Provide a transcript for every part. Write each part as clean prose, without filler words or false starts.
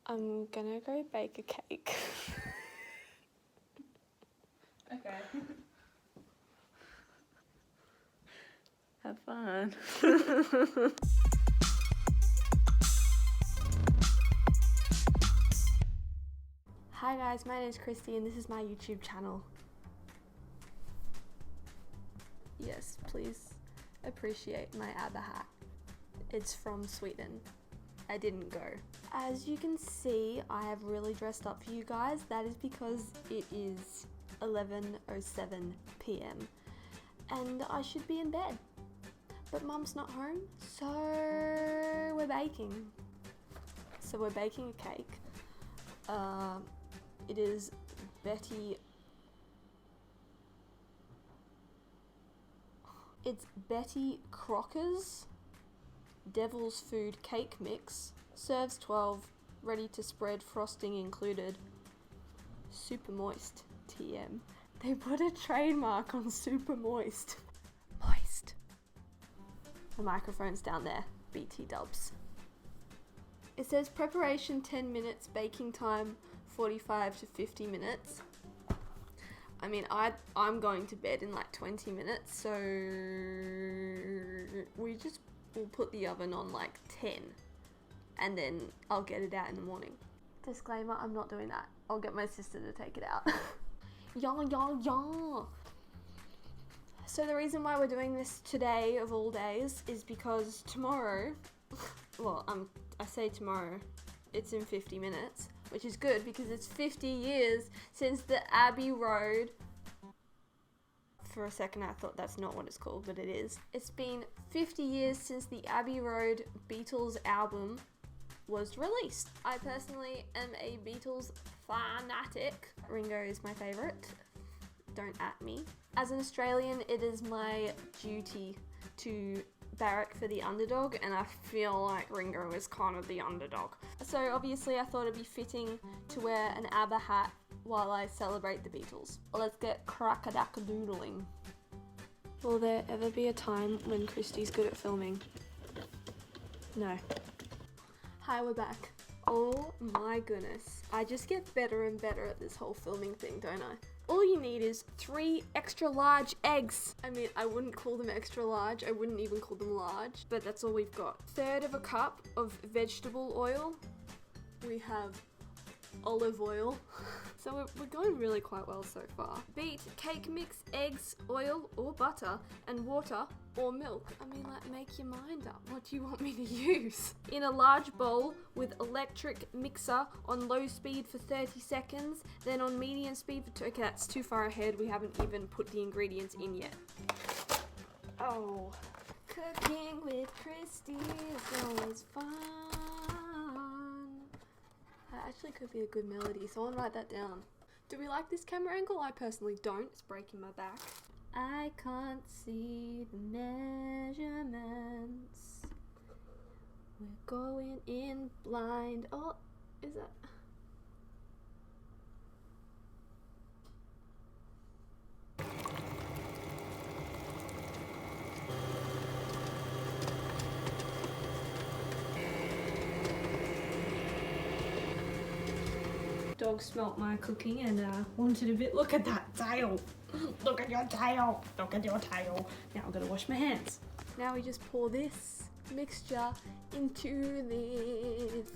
I'm gonna go bake a cake. Okay. Have fun. Hi guys, my name is Kristy and this is my YouTube channel. Yes, please appreciate my ABBA hat. It's from Sweden. I didn't go. As you can see, I have really dressed up for you guys. That is because it is 11:07 p.m. and I should be in bed. But Mum's not home, so we're baking. So we're baking a cake. It is It's Betty Crocker's Devil's Food Cake Mix. Serves 12, ready to spread, frosting included. Super moist, TM. They put a trademark on super moist. Moist. The microphone's down there, BT dubs. It says preparation 10 minutes, baking time 45 to 50 minutes. I mean, I'm going to bed in like 20 minutes, so we'll put the oven on like 10 and then I'll get it out in the morning. Disclaimer, I'm not doing that. I'll get my sister to take it out. Yeah. So the reason why we're doing this today of all days is because tomorrow, well, I say tomorrow, it's in 50 minutes, which is good because it's 50 years since the Abbey Road. For a second I thought that's not what it's called, but it is. It's been 50 years since the Abbey Road Beatles album was released. I personally am a Beatles fanatic. Ringo is my favourite. Don't at me. As an Australian, it is my duty to barrack for the underdog, and I feel like Ringo is kind of the underdog. So obviously I thought it'd be fitting to wear an ABBA hat while I celebrate the Beatles. Let's get crack-a-dack-a-doodling. Will there ever be a time when Kristy's good at filming? No. Hi, we're back. Oh my goodness. I just get better and better at this whole filming thing, don't I? All you need is 3 extra large eggs. I mean, I wouldn't call them extra large. I wouldn't even call them large, but that's all we've got. 1/3 of a cup of vegetable oil. We have olive oil. So we're going really quite well so far. Beat cake mix, eggs, oil or butter, and water or milk. I mean, like, make your mind up. What do you want me to use? In a large bowl with electric mixer on low speed for 30 seconds, then on medium speed for okay, that's too far ahead. We haven't even put the ingredients in yet. Oh, cooking with Kristy is always fun. That actually could be a good melody. Someone write that down. Do we like this camera angle? I personally don't. It's breaking my back. I can't see the measurements. We're going in blind. Oh, is that? Dog smelt my cooking and wanted a bit. Look at that tail. Look at your tail. Look at your tail. Now I'm gonna wash my hands. Now we just pour this mixture into this.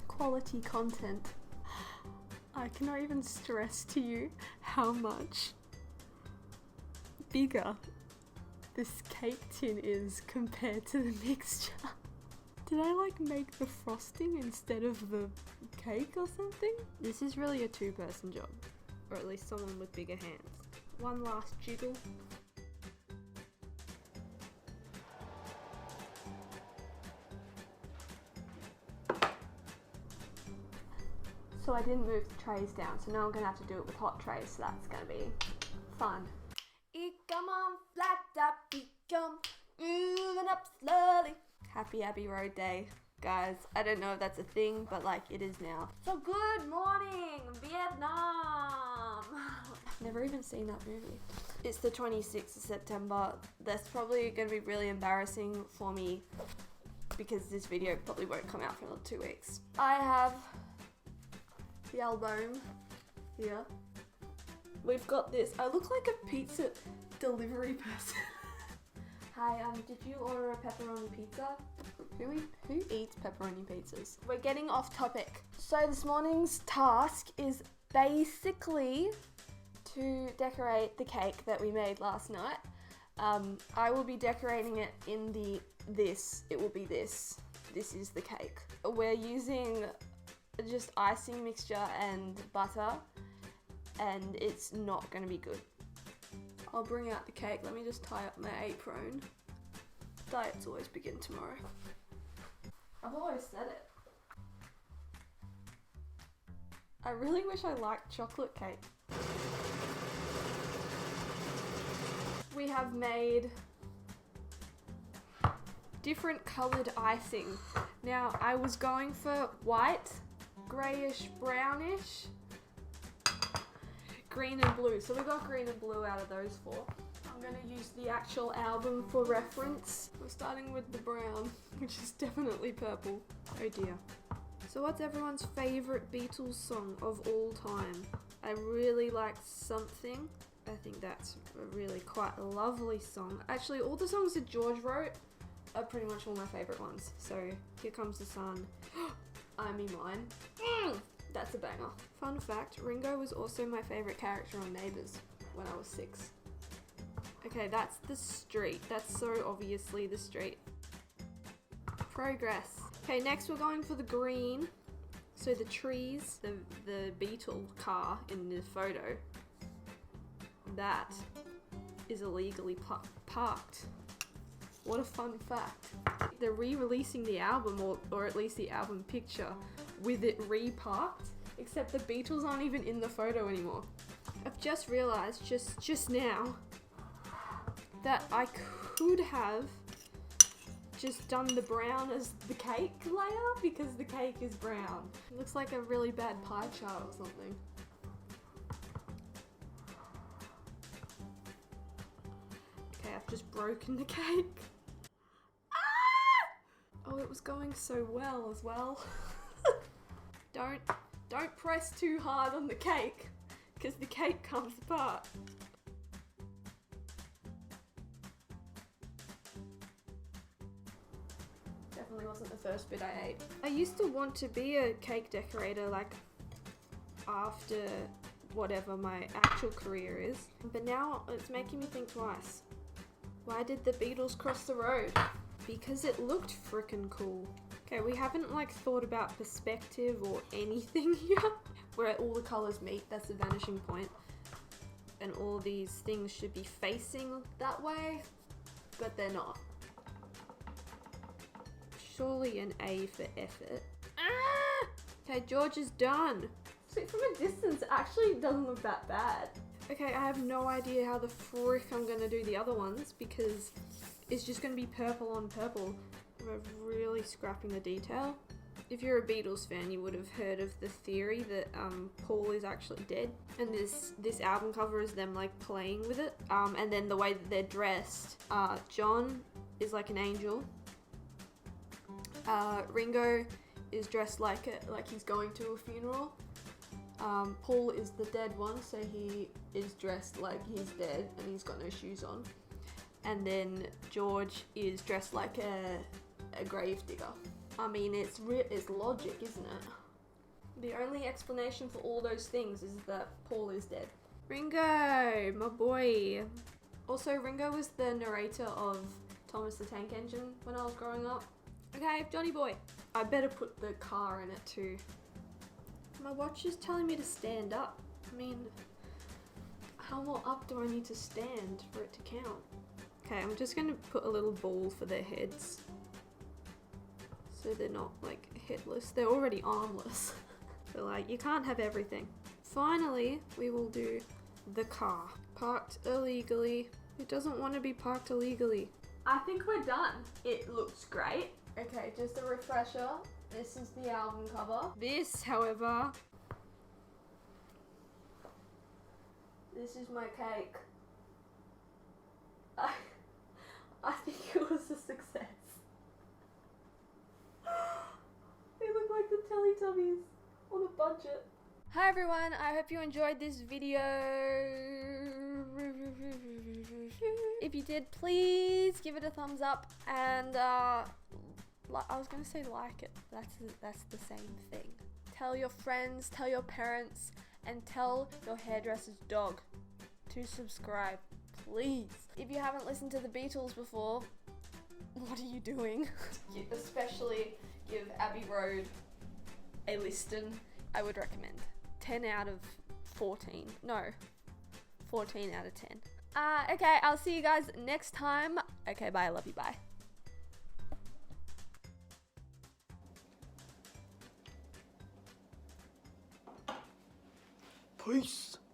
Quality content. I cannot even stress to you how much bigger this cake tin is compared to the mixture. Did I like make the frosting instead of the cake or something? This is really a 2-person job, or at least someone with bigger hands. One last jiggle. So I didn't move the trays down, so now I'm gonna have to do it with hot trays, so that's gonna be fun. Come on, flat up, come moving up slowly. Happy Abbey Road Day, guys. I don't know if that's a thing, but like it is now. So good morning, Vietnam. Never even seen that movie. It's the 26th of September. That's probably going to be really embarrassing for me because this video probably won't come out for another 2 weeks. I have the album here. We've got this. I look like a pizza delivery person. Hi, did you order a pepperoni pizza? Who eats pepperoni pizzas? We're getting off topic. So this morning's task is basically to decorate the cake that we made last night. I will be decorating it in it will be this. This is the cake. We're using just icing mixture and butter, and it's not gonna be good. I'll bring out the cake. Let me just tie up my apron. Diets always begin tomorrow. I've always said it. I really wish I liked chocolate cake. We have made different coloured icing. Now, I was going for white, greyish, brownish, green and blue. So we got green and blue out of those 4. I'm going to use the actual album for reference. We're starting with the brown, which is definitely purple. Oh dear. So what's everyone's favourite Beatles song of all time? I really like Something. I think that's a really quite a lovely song. Actually, all the songs that George wrote are pretty much all my favourite ones. So, Here Comes the Sun. I'm in Mine. That's a banger. Fun fact, Ringo was also my favourite character on Neighbours when I was 6. Okay, that's the street. That's so obviously the street. Progress. Okay, next we're going for the green. So the trees, the Beatle car in the photo, that is illegally parked. What a fun fact. They're re-releasing the album, or at least the album picture, with it re-parked, except the Beatles aren't even in the photo anymore. I've just realised, just now, that I could have just done the brown as the cake layer, because the cake is brown. It looks like a really bad pie chart or something. Okay, I've just broken the cake. Ah! Oh, it was going so well as well. Don't press too hard on the cake, because the cake comes apart. Definitely wasn't the first bit I ate. I used to want to be a cake decorator, like, after whatever my actual career is, but now it's making me think twice. Why did the Beatles cross the road? Because it looked frickin' cool. Okay, we haven't like thought about perspective or anything here. Where all the colours meet, that's the vanishing point. And all these things should be facing that way, but they're not. Surely an A for effort. Ah! Okay, George is done. So from a distance, it actually doesn't look that bad. Okay, I have no idea how the frick I'm gonna do the other ones, because it's just gonna be purple on purple. We're really scrapping the detail. If you're a Beatles fan, you would have heard of the theory that Paul is actually dead, and this album cover is them like playing with it. And then the way that they're dressed, John is like an angel. Ringo is dressed like he's going to a funeral. Paul is the dead one, so he is dressed like he's dead and he's got no shoes on. And then George is dressed like a grave digger. I mean, it's logic, isn't it? The only explanation for all those things is that Paul is dead. Ringo, my boy. Also, Ringo was the narrator of Thomas the Tank Engine when I was growing up. Okay, Johnny boy. I better put the car in it too. My watch is telling me to stand up. I mean, how more up do I need to stand for it to count? Okay, I'm just gonna put a little ball for their heads. So they're not like headless. They're already armless. But like, you can't have everything. Finally, we will do the car. Parked illegally. It doesn't want to be parked illegally. I think we're done. It looks great. Okay, just a refresher. This is the album cover. This, however, This is my cake. I think it was a success. They look like the Teletubbies on a budget. Hi everyone, I hope you enjoyed this video. If you did, please give it a thumbs up and I was gonna say like it. That's the same thing. Tell your friends, tell your parents, and tell your hairdresser's dog to subscribe, please. If you haven't listened to the Beatles before, what are you doing? Especially give Abbey Road a listen. I would recommend. 10 out of 14. No, 14 out of 10. Okay, I'll see you guys next time. Okay, bye. I love you. Bye. Peace.